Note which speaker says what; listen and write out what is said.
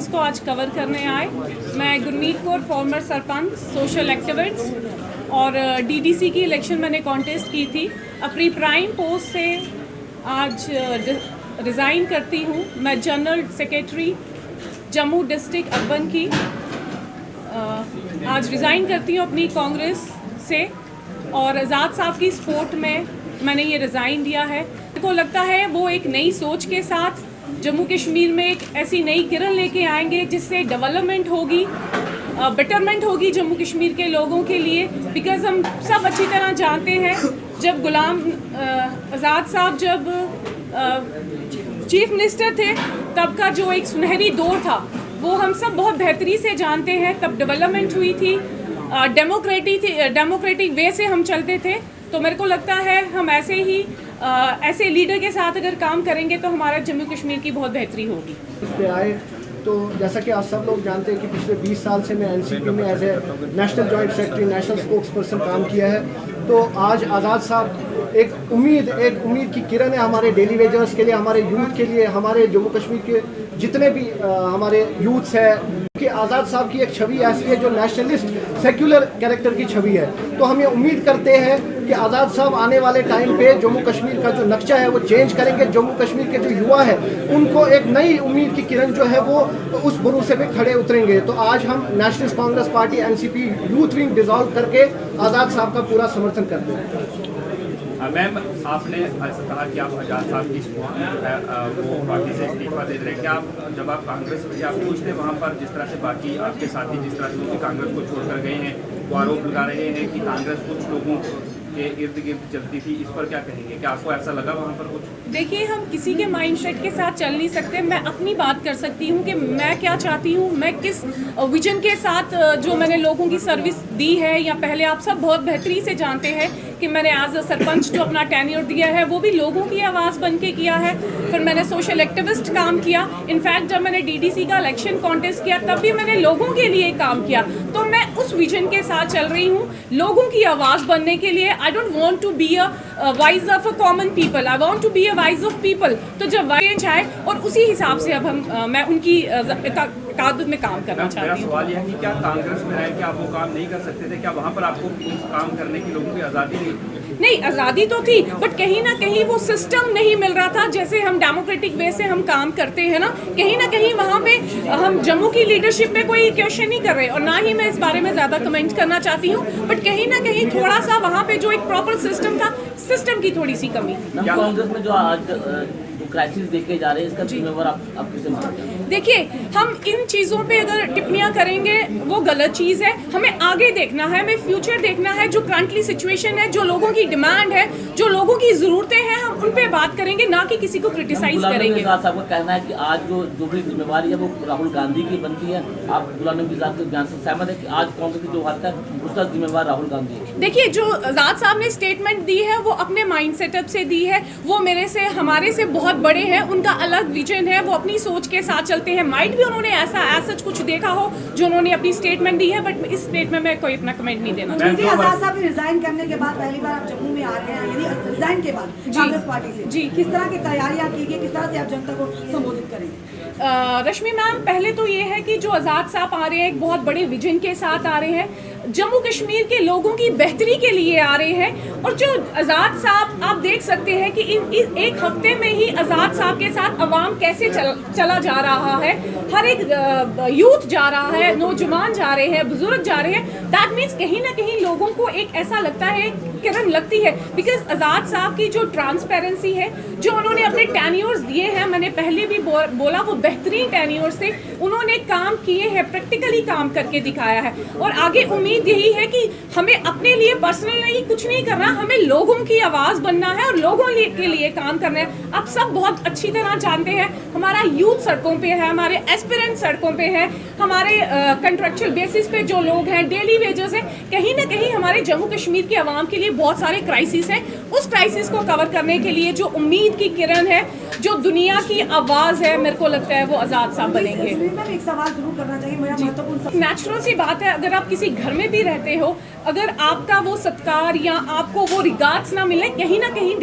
Speaker 1: Crisis को आज cover करने आए। मैं Gurmeet Kaur, farmer sarpanch, social activist और डीडीसी की इलेक्शन मैंने कॉन्टेस्ट की थी। अपनी प्राइम पोस्ट से आज रिज़ाइन करती हूँ। मैं general secretary Jammu district urban की आज रिज़ाइन करती हूँ अपनी कांग्रेस से, और आज़ाद साहब की सपोर्ट में मैंने ये रिज़ाइन दिया है। मेरे को लगता है वो एक नई सोच के साथ जम्मू कश्मीर में एक ऐसी नई किरण लेके आएंगे जिससे डेवलपमेंट होगी, बेटरमेंट होगी जम्मू कश्मीर के लोगों के लिए। बिकॉज़ हम सब अच्छी तरह जानते हैं जब गुलाम आज़ाद साहब जब चीफ मिनिस्टर थे तब का जो एक सुनहरी दौर था वो हम सब बहुत बेहतरी से जानते हैं। तब डेवलपमेंट हुई थी, डेमोक्रेटिक वे से हम चलते थे। तो मेरे को लगता है हम ऐसे ही ऐसे लीडर के साथ अगर काम करेंगे तो हमारा जम्मू कश्मीर की बहुत बेहतरी होगी।
Speaker 2: इस पे आए तो जैसा कि आप सब लोग जानते हैं कि पिछले 20 साल से मैं एनसीपी में as a national joint secretary, national spokesperson काम किया है। तो आज आज़ाद साहब एक उम्मीद की किरण है हमारे डेली वेजर्स के लिए, हमारे यूथ के लिए, हमारे जम्मू कश्मीर के जितने भी हमारे यूथ्स है कि आज़ाद साहब की एक छवि ऐसी है जो नेशनलिस्ट सेक्युलर कैरेक्टर की छवि है। तो हम ये उम्मीद करते हैं कि आज़ाद साहब आने वाले टाइम पे जम्मू कश्मीर का जो नक्शा है वो चेंज करेंगे। जम्मू कश्मीर के जो युवा है उनको एक नई उम्मीद की किरण जो है वो उस भरोसे पे खड़े उतरेंगे। तो आज हम nationalist Congress party NCP youth wing dissolve करके आज़ाद साहब का पूरा समर्थन करते हैं।
Speaker 3: मैम, आपने ऐसा कहा कि आप आज़ाद साहब की वो पार्टी से इस्तीफा दे रहे हैं। क्या आप जब आप कांग्रेस में आप पूछते वहाँ पर जिस तरह से बाकी आपके साथी जिस तरह से कांग्रेस को छोड़कर गए हैं, वो आरोप लगा रहे हैं कि कांग्रेस कुछ लोगों के इर्द गिर्द चलती थी, इस पर क्या कहेंगे? क्या आपको ऐसा लगा वहाँ पर कुछ?
Speaker 1: देखिए, हम किसी के माइंडसेट के साथ चल नहीं सकते। मैं अपनी बात कर सकती हूँ कि मैं क्या चाहती हूँ, मैं किस विजन के साथ जो मैंने लोगों की सर्विस दी है, या पहले आप सब बहुत बेहतरी से जानते हैं कि मैंने एज अ सरपंच जो अपना टेन्योर दिया है वो भी लोगों की आवाज़ बन के किया है। फिर मैंने सोशल एक्टिविस्ट काम किया। इनफैक्ट जब मैंने डीडीसी का इलेक्शन कॉन्टेस्ट किया तब भी मैंने लोगों के लिए काम किया। तो मैं उस विजन के साथ चल रही हूँ, लोगों की आवाज़ बनने के लिए। I don't want to be a voice of a common people, I want to be a voice of people. तो जब चेंज आए और उसी हिसाब से अब मैं उनकी ताकत में काम करना चाहती हूँ।
Speaker 3: मेरा सवाल यह है कि क्या कांग्रेस में रह के आप वो काम नहीं कर सकते थे? क्या वहाँ पर आपको काम करने की लोगों की आज़ादी
Speaker 1: नहीं, आज़ादी तो थी, बट कहीं ना कहीं वो सिस्टम नहीं मिल रहा था। जैसे हम डेमोक्रेटिक वे से हम काम करते हैं ना कहीं वहाँ पे हम जम्मू की लीडरशिप में कोई क्वेश्चन नहीं कर रहे, और ना ही मैं इस बारे में ज़्यादा कमेंट करना चाहती हूँ। बट कहीं ना कहीं थोड़ा सा वहाँ पे जो एक प्रॉपर सिस्टम था, सिस्टम की थोड़ी सी कमी थी।
Speaker 4: कांग्रेस में जो आज क्राइसिस देखे जा रहे हैं, इसका जिम्मेवार आप किसे मानते हैं?
Speaker 1: देखिए, हम इन चीज़ों पे अगर टिप्पणियाँ करेंगे वो गलत चीज़ है। हमें आगे देखना है, हमें फ्यूचर देखना है। जो करंटली सिचुएशन है, जो लोगों की डिमांड है, जो लोगों की ज़रूरतें हैं, हम उन पे बात करेंगे, ना कि किसी को क्रिटिसाइज करेंगे।
Speaker 4: आपका कहना है कि आज जो भी जिम्मेवारी है वो राहुल गांधी की बनती है। आप गुलाम नबी आज़ाद के बयान से सहमत है कि आज कांग्रेस की जो हालत है उसका जिम्मेवार राहुल गांधी है?
Speaker 1: देखिए, जो आज़ाद साहब ने स्टेटमेंट दी है वो अपने माइंड सेटअप से दी है। वो मेरे से, हमारे से बहुत बड़े हैं, उनका अलग विजन है, वो अपनी सोच के साथ चलते हैं। माइट भी उन्होंने ऐसा सच कुछ देखा हो जो उन्होंने अपनी स्टेटमेंट दी है, बट इस स्टेटमेंट में कोई अपना कमेंट नहीं देना चाहती।
Speaker 5: आज़ाद साहब रिजाइन करने के बाद पहली बार आप जम्मू में आ रहे हैं, यानी रिजाइन के बाद कांग्रेस पार्टी से
Speaker 1: जी,
Speaker 5: किस तरह की तैयारियां की गई, किस तरह से आप जनता को संबोधित करेंगे?
Speaker 1: रश्मि मैम, पहले तो ये है कि जो आज़ाद साहब आ रहे हैं एक बहुत बड़े विजन के साथ आ रहे हैं, जम्मू कश्मीर के लोगों की बेहतरी के लिए आ रहे हैं। और जो आज़ाद साहब, आप देख सकते हैं कि इन एक हफ्ते में ही आज़ाद साहब के साथ अवाम कैसे चला जा रहा है। हर एक यूथ जा रहा है, नौजवान जा रहे हैं, बुजुर्ग जा रहे हैं। दैट मीन्स कहीं ना कहीं लोगों को एक ऐसा लगता है, किरण लगती है। बिकॉज आज़ाद साहब की जो ट्रांसपेरेंसी है, जो उन्होंने अपने टेन्योर्स दिए हैं, मैंने पहले भी बोला, वो बेहतरीन टेन्योर्स थे। उन्होंने काम किए हैं, प्रैक्टिकली काम करके दिखाया है। और आगे उम्मीद यही है कि हमें अपने लिए पर्सनल नहीं कुछ नहीं करना, हमें लोगों की आवाज़ बनना है और लोगों के लिए काम करना है। आप सब बहुत अच्छी तरह जानते हैं, हमारा यूथ सड़कों पे है, हमारे एस्पिरेंट सड़कों पे है, हमारे कंट्रेक्चुअल बेसिस पे जो लोग हैं, डेली वेजेस हैं। कहीं ना कहीं हमारे जम्मू कश्मीर के अवाम के लिए बहुत सारे क्राइसिस हैं। उस क्राइसिस को कवर करने के लिए जो उम्मीद की किरण है, जो दुनिया की आवाज़ है, मेरे को लगता है वो आज़ाद साहब बनेंगे।
Speaker 5: एक सवाल जरूर करना चाहिए, मेरा महत्वपूर्ण
Speaker 1: नेचुरल सी बात है, अगर आप किसी घर में भी रहते हो, अगर आपका वो सत्कार या आपको वो रिगार्ड्स ना मिले, कहीं ना कहीं